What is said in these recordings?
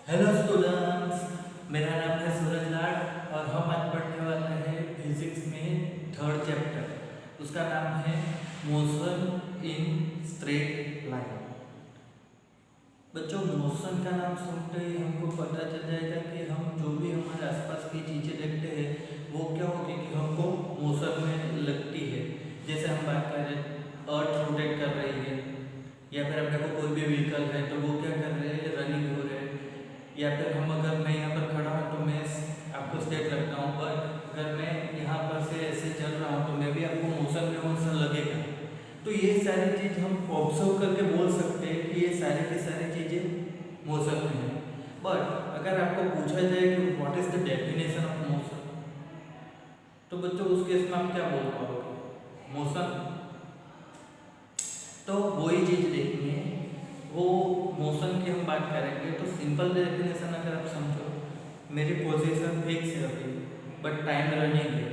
Hello students, मेरा नाम है सूरज लाड और हम आज पढ़ने वाले हैं फिजिक्स में थर्ड चैप्टर। उसका नाम है मोशन इन स्ट्रेट लाइन। बच्चों, मोशन का नाम सुनते ही हमको पता चल जाएगा कि हम जो भी हमारे आसपास की चीज़ें देखते हैं वो क्या होगी कि हमको मोशन में लगती है। जैसे हम बात करें, अर्थ रोटेट कर रही है, या फिर अपने को कोई भी व्हीकल है तो वो क्या कर रहे हैं, रनिंग हो रहे हैं। या फिर मैं यहाँ पर खड़ा हूँ तो मैं आपको स्टेट लगता हूँ, बट अगर मैं यहाँ पर से ऐसे चल रहा हूँ तो मैं भी आपको मोशन लगेगा। तो ये सारी चीज़ हम ऑब्जर्व करके बोल सकते हैं कि ये सारी की सारी चीज़ें मोशन में है। बट अगर आपको पूछा जाए कि what is the definition of motion, तो बच्चों उस केस में आप क्या बोल पाओगे? मोशन तो वही चीज़ देखनी है। वो मोशन की हम बात करेंगे तो सिंपल डेफिनेशन अगर आप समझो, मेरी पोजीशन फिक्स है अभी बट टाइम रनिंग है।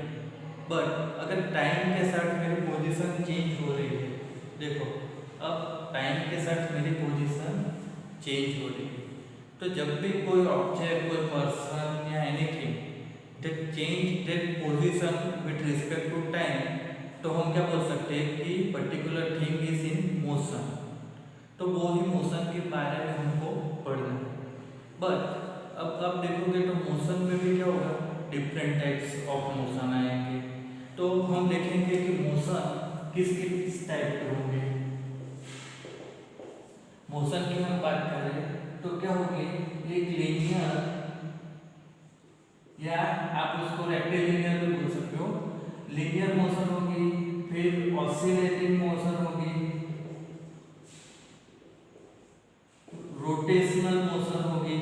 बट अगर टाइम के साथ मेरी पोजीशन चेंज हो रही है, देखो अब टाइम के साथ मेरी पोजीशन चेंज हो रही है, तो जब भी कोई ऑब्जेक्ट, कोई पर्सन या anything that change that position with respect to time, तो हम क्या बोल सकते हैं कि particular thing is in motion. तो वो ही मोशन के बारे में हमको पढ़ना है। बट अब आप देखोगे तो मोशन में भी क्या होगा, डिफरेंट टाइप्स ऑफ मोशन आएंगे। तो हम देखेंगे कि मोशन किस किस टाइप के होंगे। मोशन की हम बात करें तो क्या होगी, एक लीनियर, या आप उसको रेक्टिलिनियर भी बोल सकते हो। लीनियर मोशन होगी, फिर ऑसिलेटिंग मोशन होगी, रोटेशनल मोशन होगी।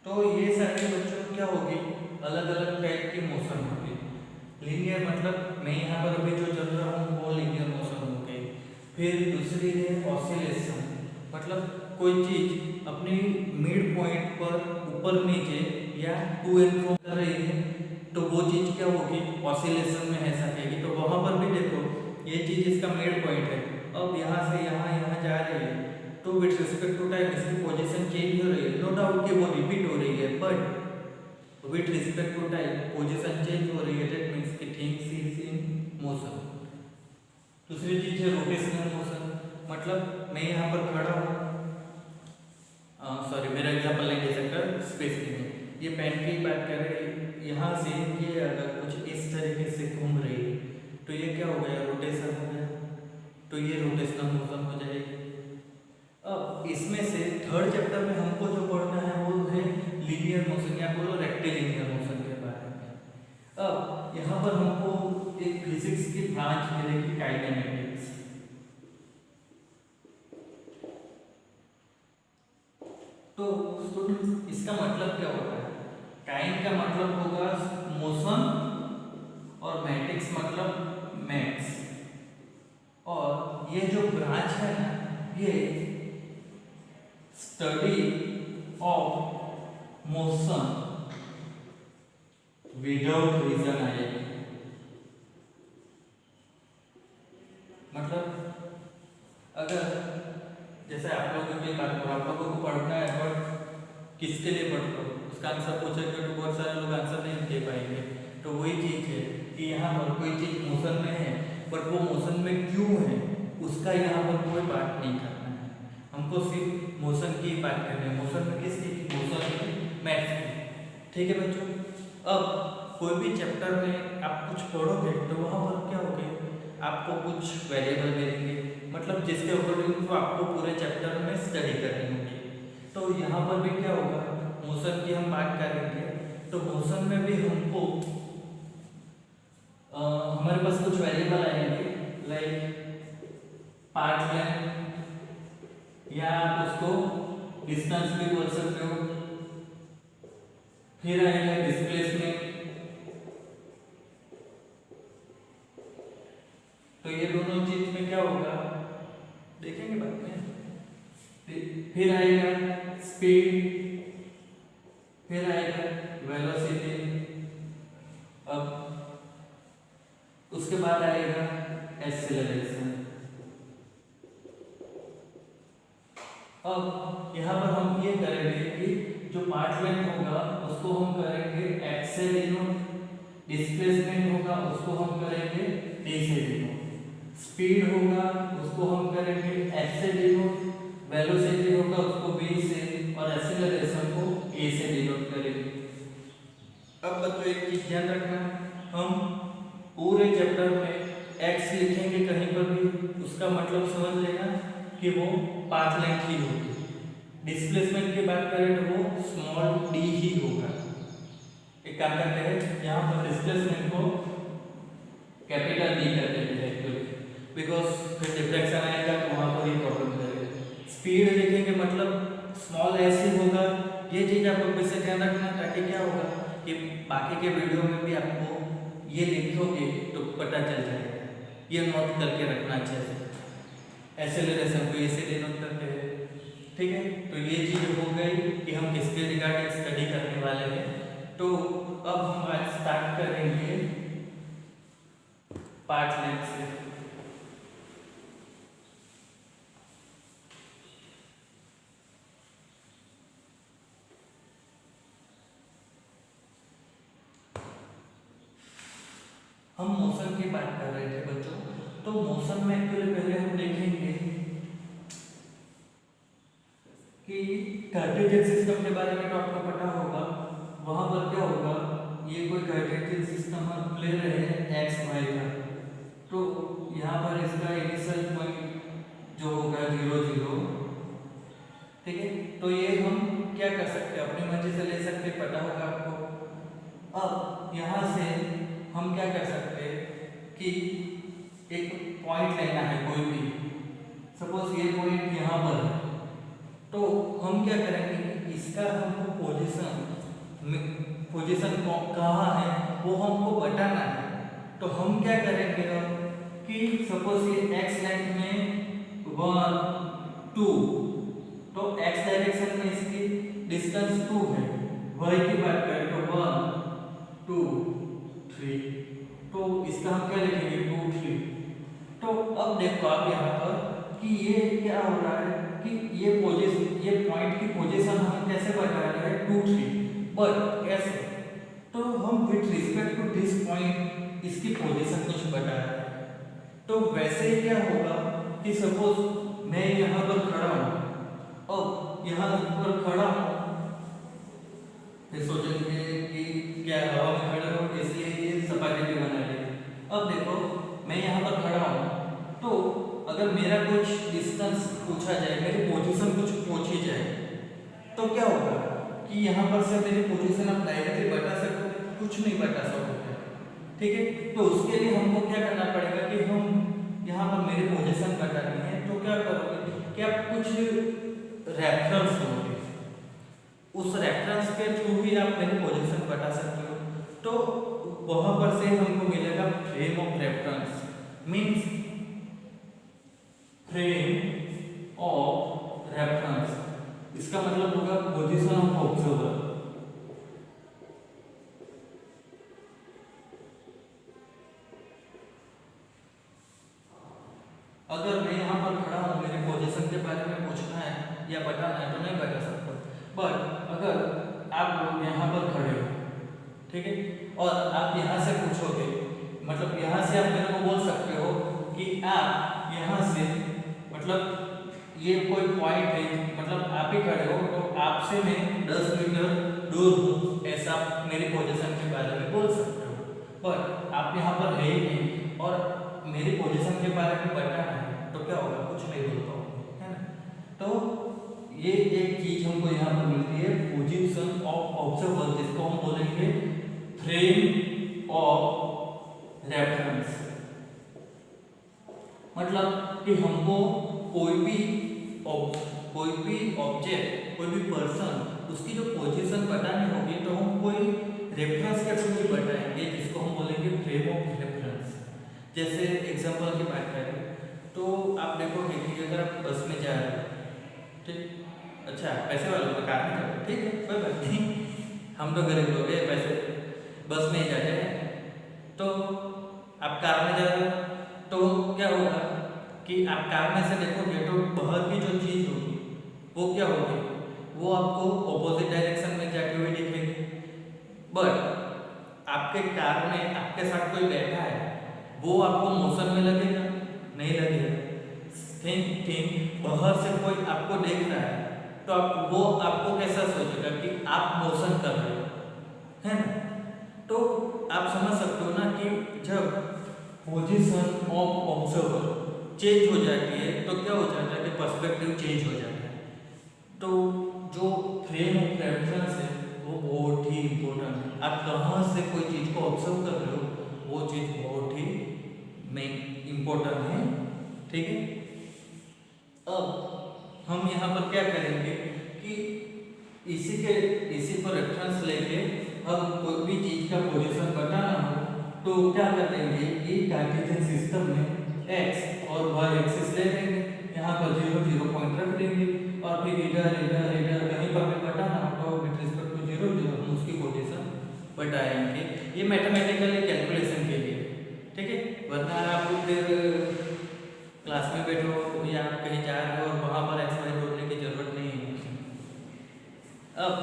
तो ये सारे बच्चों क्या होगी, अलग अलग टाइप की मोशन होगी। लीनियर मतलब मैं यहाँ पर अभी जो चल रहा हूँ वो लीनियर मोशन हो गई। फिर दूसरी है ऑसिलेशन, मतलब कोई चीज अपनी मिड पॉइंट पर ऊपर नीचे या टू एंड फ्रो कर रही है, तो वो चीज क्या होगी, ऑसिलेशन में है सकेगी। तो वहां पर भी देखो, ये चीज इसका मिड पॉइंट है, अब यहाँ से यहाँ जा रही है, तो विथ रिस्पेक्ट टू टाइम इसकी पोजीशन चेंज हो रही है। नो डाउट कि वो रिपीट हो रही है, but with respect to time position change हो रही है, दैट मीन्स कि थिंग्स इज इन मोशन। दूसरी चीज है रोटेशनल मोशन, मतलब मैं यहाँ पर खड़ा हूँ, सॉरी मेरा एग्जाम्पल नहीं दे सकता स्पेसिफिक में, ये पेन की बात करें, यहाँ से ये अगर कुछ इस तरीके से घूम रही है तो ये क्या हो गया, रोटेशन हो गया, तो ये रोटेशनल मोशन हो जाएगी। अब इसमें से थर्ड चैप्टर में हमको जो पढ़ना है वो है लीनियर मोशन, या बोलो रेक्टिलिनियर मोशन के बारे में। अब यहाँ पर हमको एक फिजिक्स की ब्रांच मिलेगी, काइनेमेटिक्स। तो स्टूडेंट्स इसका मतलब क्या होता है, काइन का मतलब होगा मोशन और मैटिक्स मतलब मैथ्स। और ये जो ब्रांच है ना, ये study of motion without reason आएगी। मतलब अगर जैसे आप लोगों की बात करो, आप लोगों को पढ़ना है बट किसके लिए पढ़ते हो, उसका आंसर पूछेंगे तो बहुत सारे लोग आंसर नहीं दे पाएंगे। तो वही चीज़ है कि यहाँ पर कोई चीज़ मोशन में है बट वो मोशन में क्यों है उसका यहाँ पर कोई बात नहीं करना है, हमको सिर्फ मोशन की बात करनी है। मोशन में किसकी, मोशन की, मैथ्स की। ठीक है बच्चों, अब कोई भी चैप्टर में आप कुछ पढ़ोगे तो वहाँ पर क्या होगा, आपको कुछ वेरिएबल मिलेंगे, मतलब जिसके अकॉर्डिंग तो आपको पूरे चैप्टर में स्टडी करनी होगी। तो यहाँ पर भी क्या होगा, मोशन की हम बात करेंगे तो मोशन में भी हमको हमारे पास कुछ वेरिएबल आएंगे, लाइक पाथ लेंथ, या आप उसको डिस्टेंस भी बोल सकते हो। फिर आएगा डिस्प्लेसमेंट, तो ये दोनों चीज में क्या होगा देखेंगे बाद में। फिर आएगा स्पीड, फिर आएगा वेलोसिटी, अब उसके बाद आएगा एक्सेलरेशन। जो पाथ लेंथ होगा उसको हम करेंगे x से डिनोट, डिस्प्लेसमेंट होगा उसको हम करेंगे d से डिनोट, स्पीड होगा उसको हम करेंगे f से डिनोट, वेलोसिटी होगा उसको v से, और एक्सीलरेशन को a से डिनोट करेंगे। अब बच्चों एक चीज ध्यान रखना, हम पूरे चैप्टर में x लिखेंगे कहीं पर भी उसका मतलब समझ लेना कि वो पाथ लेंथ ही होगी। डिस्प्लेसमेंट की बात करें तो वो स्मॉल d ही होगा। एक काम करते हैं, यहाँ पर डिस्प्लेसमेंट को कैपिटल D कर देते हैं एक्चुअली, बिकॉज फिर डिफ्लेक्शन आएगा तो वहाँ पर ही प्रॉब्लम करेगा। स्पीड लिखेंगे मतलब स्मॉल s ही होगा। ये चीज़ आप लोग से ध्यान रखना, ताकि क्या होगा कि बाकी के वीडियो में भी आपको ये लिखोगे तो पता चल जाएगा। ये नोट करके रखना अच्छे से। एक्सेलरेशन को ऐसे डिनोट करते हैं, ठीक है। तो ये चीज़ हो गई कि हम किसके रिगार्डिंग स्टडी करने वाले हैं। तो अब हम आज स्टार्ट करेंगे पाथ लेंथ से। हम मोशन की बात कर रहे थे बच्चों, तो मोशन में एक्चुअली पहले हम देखेंगे कि कार्टेशियन सिस्टम के बारे में तो आपको पता होगा। वहां पर क्या होगा, ये कोई कार्टेशियन सिस्टम हम ले रहे हैं एक्स वाई का, तो यहाँ पर इसका इनिशियल पॉइंट जो होगा 0 0, ठीक है। तो ये हम क्या कर सकते हैं, अपनी मर्जी से ले सकते, पता होगा आपको। अब यहाँ से हम क्या कर सकते हैं कि एक पॉइंट लेना है कोई भी, सपोज ये पॉइंट यहाँ पर है, तो हम क्या करेंगे, इसका हमको पोजीशन कहाँ है वो हमको बताना है। तो हम क्या करेंगे कि सपोज ये x लेंथ में 1 2, तो x डायरेक्शन में इसकी डिस्टेंस 2 है। y की बात करें तो 1 2 3, तो इसका हम क्या लिखेंगे 2 3। तो अब देखो आप यहाँ पर कि ये क्या हो रहा है कि ये पॉइंट की पोजीशन हम कैसे बता रहे हैं 2 3, बट कैसे, तो हम with respect to this point इसकी पोजीशन कुछ बता रहे हैं। तो वैसे ही क्या होगा कि सपोज मैं यहाँ पर खड़ा हूँ, अब यहाँ पर खड़ा हूँ, फिर सोचेंगे कि क्या हवा में खड़ा हूँ इसलिए ये सपाटी पे बना है। अब देखो मैं यहाँ पर खड़ा हूँ, तो अगर मेरा कुछ डिस्टेंस पूछा जाए, मेरी पोजीशन कुछ पूछी जाए, तो क्या होगा कि यहाँ पर से मेरी पोजीशन आप डायरेक्टली बता सकते, कुछ नहीं बता सकते, ठीक है। तो उसके लिए हमको क्या करना पड़ेगा कि हम यहाँ पर मेरी पोजीशन बतानी है, तो क्या करोगे कि आप कुछ रेफरेंस दोगे, उस रेफरेंस के थ्रू ही आप मेरी पोजीशन बता सकते हो। तो वहाँ पर से हमको मिलेगा frame of reference, means frame of reference, इसका मतलब होगा पोजीशन ऑफ ऑब्जर्वर। अगर मैं यहाँ पर खड़ा हूँ, मेरे पोजीशन के बारे में पूछना है या बताना है तो नहीं बता सकता, बट अगर आप लोग यहाँ पर खड़े हो, ठीक है, और आप यहाँ से पूछोगे, मतलब यहाँ से आप मेरे को बोल सकते हो कि आप यहाँ से, मतलब ये कोई पॉइंट है, मतलब आप ही खड़े हो, तो आपसे मैं 10 मीटर दूर हूँ, ऐसा मेरी पोजीशन के बारे में बोल सकते हो। पर आप यहाँ पर है ही नहीं और मेरी पोजीशन के बारे में बताना है, तो क्या होगा, कुछ नहीं बोल पाओगे, है ना। तो ये एक चीज हमको यहाँ पर मिलती है, पोजीशन ऑफ ऑब्जर्वर, जिसको हम बोलेंगे फ्रेम ऑफ रेफरेंस। मतलब कि हमको कोई भी ऑब्जेक्ट, कोई भी पर्सन, उसकी जो पोजीशन बतानी होगी, तो हम कोई रेफरेंस के थ्रू ही बताएंगे, जिसको हम बोलेंगे फ्रेम ऑफ रेफरेंस। जैसे एग्जांपल की बात करें तो आप देखोगे कि अगर आप बस में जा रहे हो, ठीक, अच्छा पैसे वालों को कार में जाओ, ठीक है, कोई बात नहीं, हम तो गरीब लोग हैं, पैसे बस में ही जाते हैं। तो आप कार में जा रहे हो, तो क्या होगा कि आप कार में से देखोगे तो बाहर की जो चीज़ होगी वो क्या होगी, वो आपको ऑपोजिट डायरेक्शन में जाते हुए दिखेंगे। बट आपके कार में आपके साथ कोई बैठा है, वो आपको मोशन में लगेगा? नहीं लगेगा। थिंक बाहर से कोई आपको देख रहा है तो वो आपको कैसा सोचेगा कि आप मोशन कर रहे हो, है ना? तो आप समझ सकते हो ना कि जब पोजीशन ऑफ ऑब्जर्वर चेंज हो जाती है तो क्या हो जाता है कि पर्सपेक्टिव चेंज हो जाता है। तो जो फ्रेम ऑफ रेफरेंस है वो बहुत ही इम्पोर्टेंट है। आप कहाँ से कोई चीज़ को ऑब्जर्व कर रहे हो वो चीज़ बहुत ही इम्पोर्टेंट है, ठीक है। अब हम यहाँ पर क्या करेंगे कि इसी पर रेफरेंस लेके हम कोई भी चीज़ का पोजीशन बताना हो तो क्या कर देंगे कि कार्टेशियन सिस्टम में एक्स और वाई एक्सिस ले लेंगे, यहाँ पर 0 0 पॉइंट रख देंगे और फिर इधर कहीं पर भी बताना हो तो विद रिस्पेक्ट टू 0 0 हम उसकी पोजीशन बताएंगे। ये मैथमेटिकली कैलकुलेशन के लिए, ठीक है। वरना आप फिर क्लास में बैठो या आप कहीं जा रहे हो और वहाँ पर एक्स वाई जोड़ने की जरूरत नहीं है। अब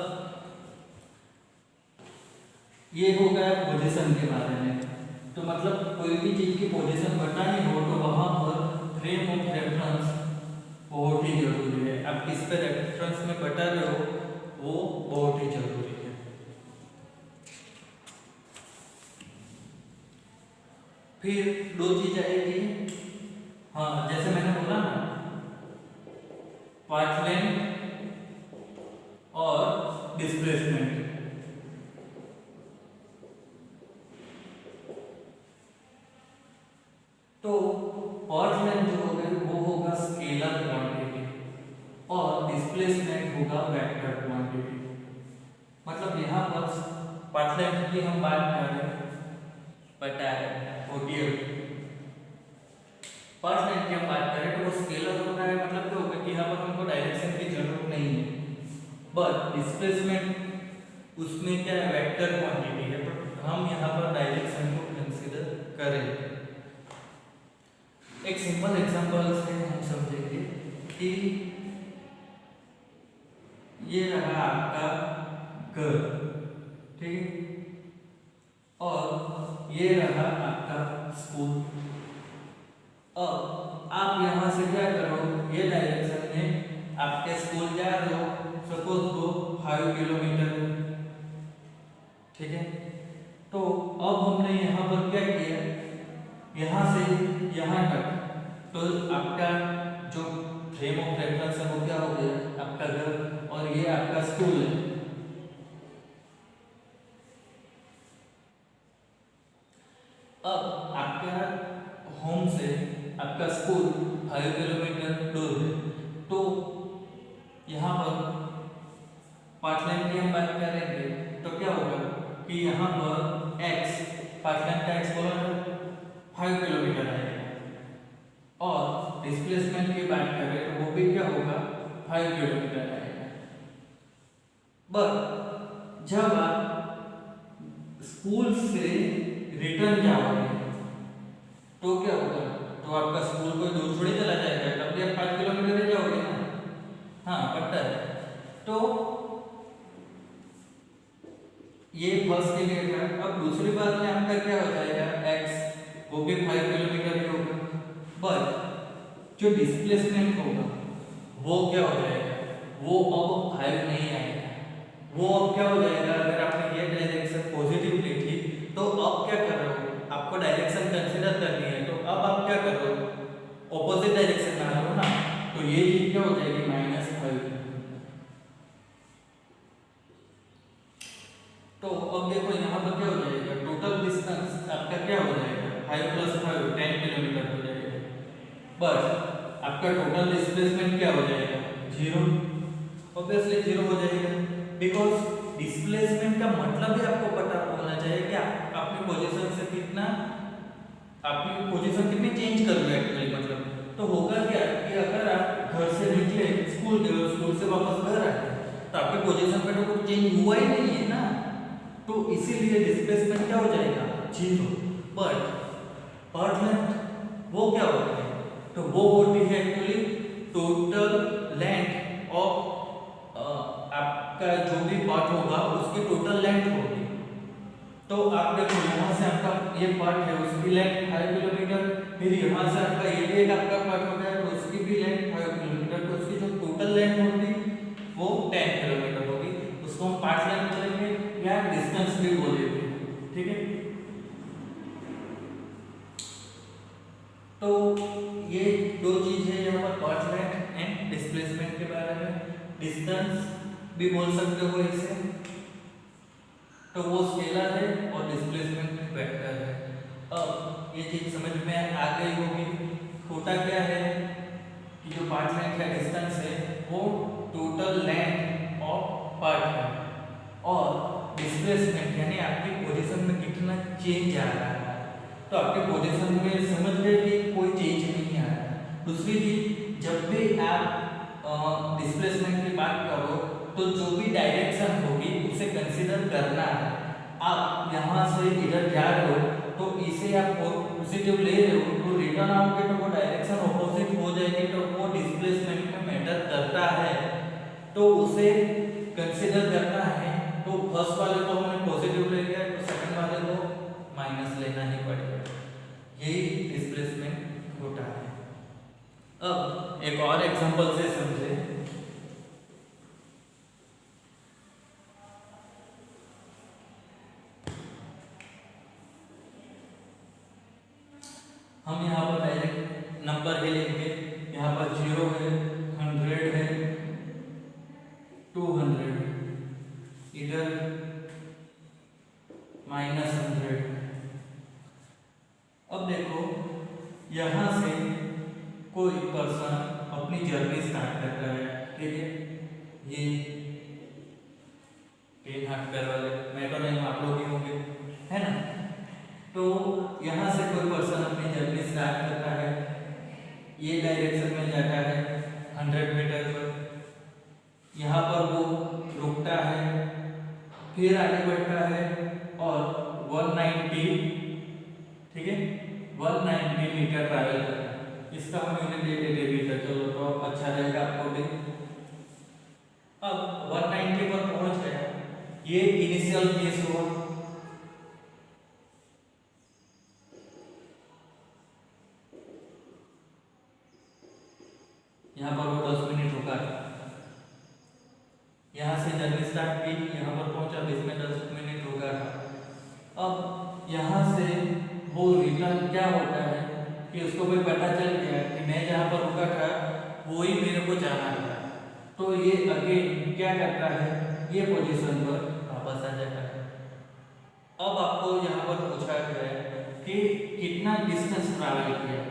ये हो गया पोजीशन के बारे में। तो मतलब कोई भी चीज़ की पोजीशन बतानी हो तो वहाँ पर फ्रेम ऑफ रेफरेंस बहुत ही जरूरी है। आप किस पे रेफरेंस में बता रहे हो वो बहुत ही जरूरी है। फिर दो चीज आएगी, हाँ जैसे मैंने बोला ना, पाथ लेंथ और डिस्प्लेसमेंट। तो पाथ लेंथ जो होगा वो होगा स्केलर क्वांटिटी और डिस्प्लेसमेंट होगा वेक्टर क्वांटिटी। मतलब यहाँ पर पाथ लेंथ की हम बात कर रहे हैं, बता रहे पाथ लेंथ की हम बात करें तो वो स्केलर होता है। मतलब क्या होगा कि यहाँ पर हमको डायरेक्शन की जरूरत नहीं है, बट डिस्प्लेसमेंट उसमें क्या है, वेक्टर क्वांटिटी है, तो हम यहाँ पर डायरेक्शन को कंसीडर करें। एक सिंपल एग्जांपल से हम समझेंगे कि ये रहा आपका घर, ठीक है, और ये रहा आपका स्कूल। अब आप यहाँ से क्या करो, ये डायरेक्शन में आपके स्कूल जा रहे हो, सपोज वो 5 किलोमीटर, ठीक है। तो अब हमने यहाँ पर क्या किया, यहाँ से यहाँ तक, तो आपका जो फ्रेम ऑफ रेफरेंस है वो क्या हो गया, आपका घर, और ये आपका स्कूल है। अब आपका होम से आपका स्कूल 5 किलोमीटर दूर है, तो यहाँ पर पाथ लेंथ की हम बात करेंगे तो क्या होगा कि यहाँ पर x, पाथ लेंथ का x बोला 5 किलोमीटर आएगा, और डिस्प्लेसमेंट की बात करें तो वो भी क्या होगा, 5 किलोमीटर आएगा। बट जब आप स्कूल से रिटर्न जाओगे तो क्या होगा, तो आपका स्कूल कोई दूर थोड़ी चला जाएगा, तब भी आप 5 किलोमीटर ही जाओगे ना, हाँ पता है। तो ये फर्स्ट के लिए था। अब दूसरी बात में आपका क्या हो जाएगा, x वो भी 5 किलोमीटर ही होगा, बट जो डिस्प्लेसमेंट होगा वो क्या हो जाएगा, वो अब 5 नहीं आएगा, वो अब क्या हो जाएगा, अगर आपने ये डायरेक्शन पॉजिटिव ली थी तो अब क्या कर रहे हो, आपको डायरेक्शन कंसीडर करनी है, तो अब आप क्या कर रहे हो, ऑपोजिट डायरेक्शन में आ रहे हो ना, तो ये चीज क्या हो जाएगी, -5। तो अब देखो यहाँ पर क्या हो जाएगा, टोटल डिस्टेंस आपका क्या हो जाएगा, 5 + 5 10 किलोमीटर हो जाएगा, बस आपका टोटल डिस्प्लेसमेंट क्या हो जाएगा, 0। ऑब्वियसली 0 हो जाएगा, बिकॉज डिस्प्लेसमेंट का मतलब ही आपको पता होना चाहिए कि आप अपनी पोजीशन से कितना, अपनी पोजीशन कितनी चेंज कर रहे हो एक्चुअली। मतलब तो होगा क्या कि अगर आप घर से निकले, स्कूल गए, स्कूल से वापस घर आए तो आपके पोजीशन पे तो कुछ चेंज हुआ ही नहीं है ना, तो इसीलिए डिस्प्लेसमेंट क्या हो जाएगा, 0। बट पाथ लेंथ वो क्या होता है, तो वो होती है एक्चुअली टोटल लेंथ ऑफ भी पार्ट होगा उसकी टोटल लेंथ होगी। तो आप देखो यहाँ से आपका ये पार्ट है उसकी लेंथ 5 किलोमीटर, फिर यहाँ से आपका ये भी एक आपका पार्ट हो गया तो उसकी भी लेंथ 5 किलोमीटर, तो उसकी जो टोटल लेंथ होगी वो 10 किलोमीटर होगी। उसको हम पार्ट लेंथ बोलेंगे या डिस्टेंस भी बोलेंगे, ठीक है। तो ये दो चीज है यहाँ पर, पार्ट लेंथ एंड डिस्प्लेसमेंट के बारे में। डिस्टेंस भी बोल सकते हो इसे, तो वो स्केलर है और डिस्प्लेसमेंट वेक्टर है। अब ये चीज समझ में आ गई होगी। होता क्या है कि जो पार्ट लेंथ या डिस्टेंस है वो टोटल लेंथ ऑफ पार्ट है, और डिस्प्लेसमेंट यानी आपकी पोजीशन में कितना चेंज आ रहा है। तो आपके पोजीशन में समझ गए कि कोई चेंज नहीं आ रहा है। दूसरी चीज, जब भी आप डिस्प्लेसमेंट की बात करो तो जो भी डायरेक्शन होगी उसे कंसीडर करना है। आप यहाँ से इधर जा रहे हो तो इसे आप पॉजिटिव ले रहे हो तो रिटर्न आओगे तो वो डायरेक्शन ऑपोजिट हो जाएगी, तो वो डिस्प्लेसमेंट में मैटर करता है, तो उसे कंसीडर करना है। तो फर्स्ट वाले को हमने पॉजिटिव ले लिया तो सेकंड वाले को माइनस लेना ही पड़ेगा। यही डिस्प्लेसमेंट होता है। अब एक और एग्जांपल से समझे। हम यहाँ पर डायरेक्ट नंबर ही लेंगे। यहाँ पर 0 है, 100 है, 200, इधर -100। अब देखो यहाँ से कोई पर्सन अपनी जर्नी स्टार्ट करता है, ठीक है। ये 3 हाथ पैर वाले, मैं तो नहीं, आप लोग ही होंगे, है ना। तो यहाँ से कोई पर्सन अपनी जर्नी स्टार्ट करता है, ये डायरेक्शन में जाता है 100 मीटर पर, यहाँ पर वो रुकता है, फिर आगे बढ़ता है और 190, ठीक है, 190 मीटर ट्रैवल करता है। इसका हम यूनिट ले लेते हैं, चलो तो अच्छा रहेगा आपको भी। अब 190 पर पहुंच गया, ये इनिशियल केस हुआ। यहाँ पर वो 10 मिनट रुका, यहाँ से जर्नी स्टार्ट की, यहाँ पर पहुंचा, इसमें 10 मिनट रुका था। अब यहाँ से वो रिटर्न क्या होता है कि उसको भी पता चल गया कि मैं जहाँ पर रुका था वो ही मेरे को जाना था, तो ये अगेन क्या करता है, ये पोजीशन पर वापस आ जाता है। अब आपको यहाँ पर पूछा गया है कि कितना डिस्टेंस ट्रैवल किया,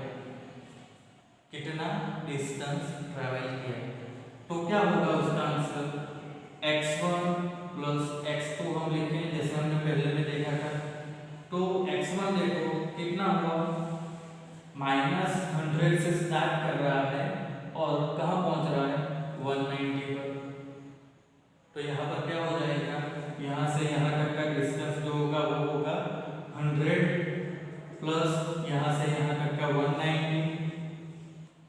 कितना डिस्टेंस ट्रैवल किया, तो क्या होगा उसका आंसर, x1 + x2 हम लिखें जैसे हमने पहले में देखा था। तो x1 देखो कितना हुआ, -100 से स्टार्ट कर रहा है और कहाँ पहुंच रहा है, 190 पर। तो यहाँ पर क्या हो जाएगा, यहाँ से यहाँ तक का डिस्टेंस जो होगा वो होगा 100 प्लस यहाँ से यहाँ तक का 190,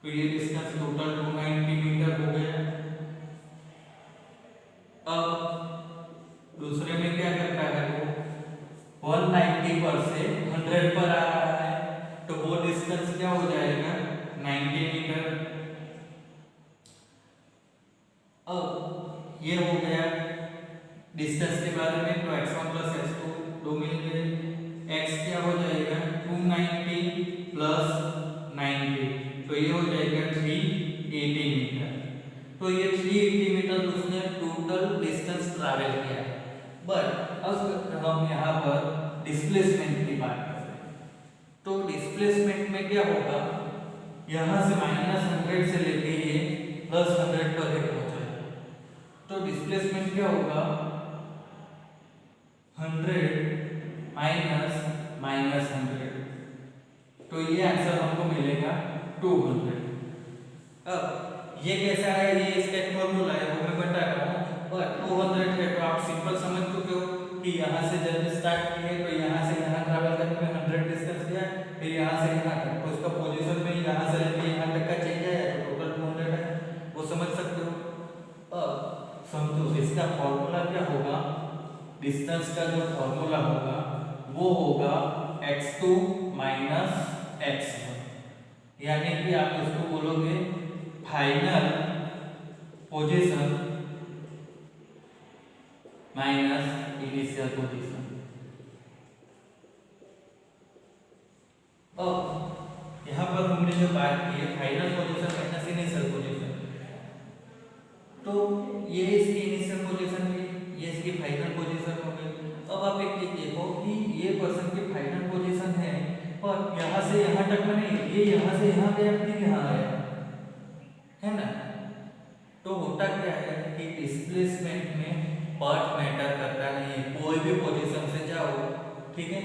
तो ये डिस्टेंस टोटल 290 मीटर हो गया। अब दूसरे में क्या करता है वो 190 पर से 100 पर आ रहा है, तो वो डिस्टेंस क्या हो जाएगा, 90 मीटर। अब ये हो गया डिस्टेंस के बारे में, तो x1 + x2 दो मिल गए, x क्या हो जाएगा 290 + 90, तो ये हो जाएगा 380 मीटर। तो ये 380 मीटर उसने टोटल डिस्टेंस ट्रैवल किया है। बट अब हम यहाँ पर डिस्प्लेसमेंट की बात करते हैं, तो डिस्प्लेसमेंट में क्या होगा, यहाँ से -100 से लेके ये +100 पर ही पहुंचा है, तो डिस्प्लेसमेंट क्या होगा, 100 - -100, तो ये आंसर हमको मिलेगा 200। अब ये कैसा है, ये इसका एक फॉर्मूला है वो मैं बता रहा हूँ, और 200 है तो आप सिंपल समझ चुके हो कि यहाँ से जर्नी स्टार्ट की है तो यहाँ से यहाँ ट्रैवल करने में 100 डिस्टेंस किया, फिर यहाँ से यहाँ तक, तो उसका पोजीशन में यहाँ से लेके यहाँ तक का चेंज है तो टोटल 200 है, वो समझ सकते हो। अब समझो इसका फॉर्मूला पर क्या होगा, डिस्टेंस का जो फॉर्मूला होगा वो होगा x2 माइनस x1, यानी कि आप इसको बोलोगे final position minus initial position. अब यहाँ पर हमने जो बात की है final position minus initial position, तो ये इसकी इनिशियल पोजीशन है, ये इसकी फाइनल पोजीशन हो गई। अब आप एक चीज देखो कि ये पर्सन की फाइनल पोजीशन है पर यहाँ से यहाँ तक में नहीं, ये यहाँ से यहाँ गया फिर यहाँ आया, है ना। तो होता क्या है कि डिस्प्लेसमेंट में पार्ट मैटर करता नहीं है, कोई भी पोजीशन से जाओ, ठीक है।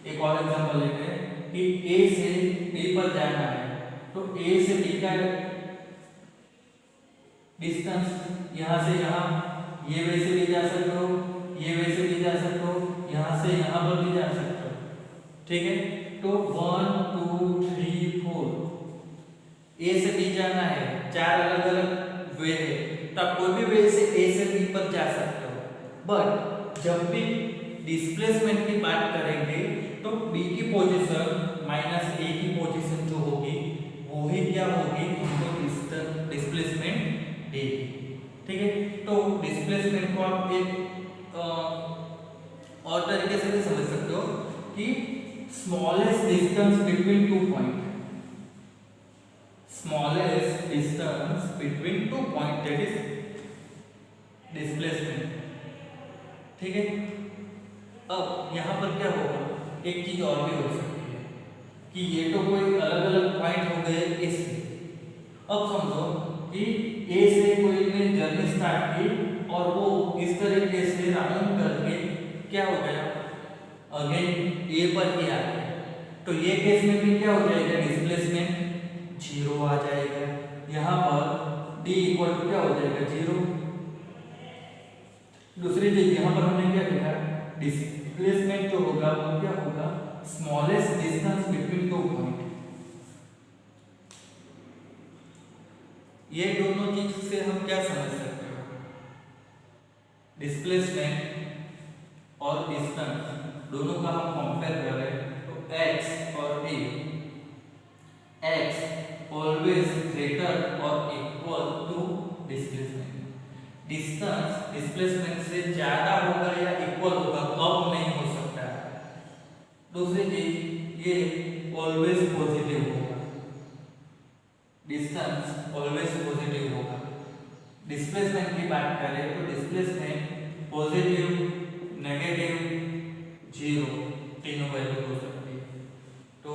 एक और एग्जांपल लेते हैं कि A से B पर जाना है, तो A से B का डिस्टेंस यहाँ से यहाँ ये वे से भी जा सकते हो, ये वे से भी जा सकते हो, यहाँ से यहाँ पर भी जा सकते हो, ठीक है। तो 1 2 3 4 A से B जाना है, 4 अलग अलग वे है, तो आप कोई भी वे से A से B पर जा सकते हो। बट जब भी डिस्प्लेसमेंट की बात करेंगे तो B की पोजीशन माइनस A की पोजीशन जो होगी वो ही क्या होगी, उनको डिस्प्लेसमेंट देगी, ठीक है। तो डिस्प्लेसमेंट को आप एक और तरीके से भी समझ सकते हो कि smallest distance between 2 point, smallest distance between 2 point that is displacement, ठीक है। अब यहाँ पर क्या होगा, एक चीज और भी हो सकती है कि ये तो कोई अलग अलग पॉइंट हो गए इससे। अब समझो कि A से कोई ने जर्नी स्टार्ट की और वो इस तरीके से राउंड करके क्या हो गया, अगेन A पर ही आ गया, तो ये केस में भी क्या हो जाएगा, डिस्प्लेसमेंट 0 आ जाएगा। यहाँ पर D इक्वल टू क्या हो जाएगा, 0। दूसरी चीज यहाँ पर हमने क्या लिखा, डिस्प्लेसमेंट जो होगा वो क्या होगा, स्मॉलेस्ट डिस्टेंस बिटवीन 2 पॉइंट। ये दोनों चीज से हम क्या समझ सकते हो, डिस्प्लेसमेंट और डिस्टेंस दोनों का हम कंपेयर करें तो x और a, x ऑलवेज ग्रेटर और equal to displacement. Distance displacement से ज्यादा होगा या इक्वल होगा, कम नहीं हो सकता। दूसरी चीज ये ऑलवेज पॉजिटिव होगा, डिस्टेंस ऑलवेज पॉजिटिव होगा। डिस्प्लेसमेंट की बात करें तो डिस्प्लेसमेंट पॉजिटिव, नेगेटिव, 0 तीनों वैल्यू हो सकती है। तो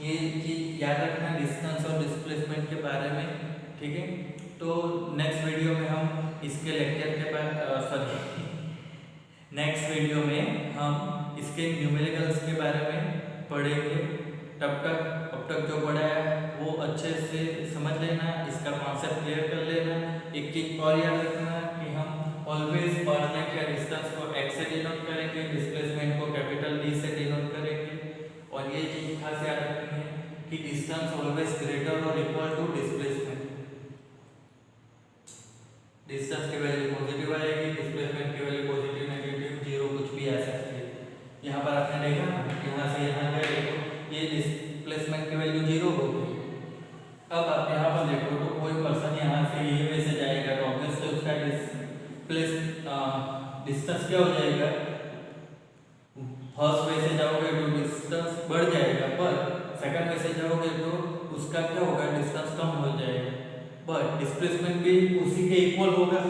ये चीज याद रखना डिस्टेंस और डिस्प्लेसमेंट के बारे में, ठीक है। तो नेक्स्ट वीडियो में हम इसके लेक्चर के बाद नेक्स्ट वीडियो में हम इसके न्यूमेरिकल्स के बारे में पढ़ेंगे। अब तक जो पढ़ा है वो अच्छे से समझ लेना, इसका कॉन्सेप्ट क्लियर कर लेना। एक चीज और याद रखना कि हम ऑलवेज पार्ट के डिस्टेंस को x से डिनोट करेंगे, डिस्प्लेसमेंट को कैपिटल D से डिनोट करेंगे। और ये चीज खास याद रखनी है कि डिस्टेंस ऑलवेज ग्रेटर और इक्वल टू डिस्प्लेसमेंट। डिस्टेंस की वैल्यू पॉजिटिव आएगी, डिस्प्लेसमेंट की वैल्यू पॉजिटिव, नेगेटिव, 0 कुछ भी आ सकती है। यहाँ पर आपने देखा यहाँ से यहाँ गए तो ये डिस्प्लेसमेंट की वैल्यू 0 हो गई। अब आप यहाँ पर देखो तो कोई पर्सन यहाँ से ये वे से जाएगा तो ऑब्वियसली उसका डिस्टेंस क्या हो जाएगा, फर्स्ट वे से जाओगे तो डिस्टेंस बढ़ जाएगा, पर सेकंड वे से जाओगे तो उसका क्या होगा, डिस्टेंस कम हो जाएगा। बट डिस्प्लेसमेंट भी उसी के इक्वल होगा,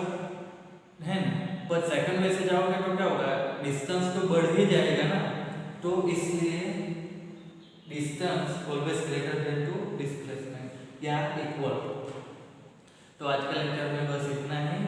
है ना। पर सेकंड वे से जाओगे तो क्या होगा, डिस्टेंस तो बढ़ ही जाएगा ना। तो इसलिए distance always greater than to displacement या इक्वल। तो आज का लेक्चर में बस इतना ही।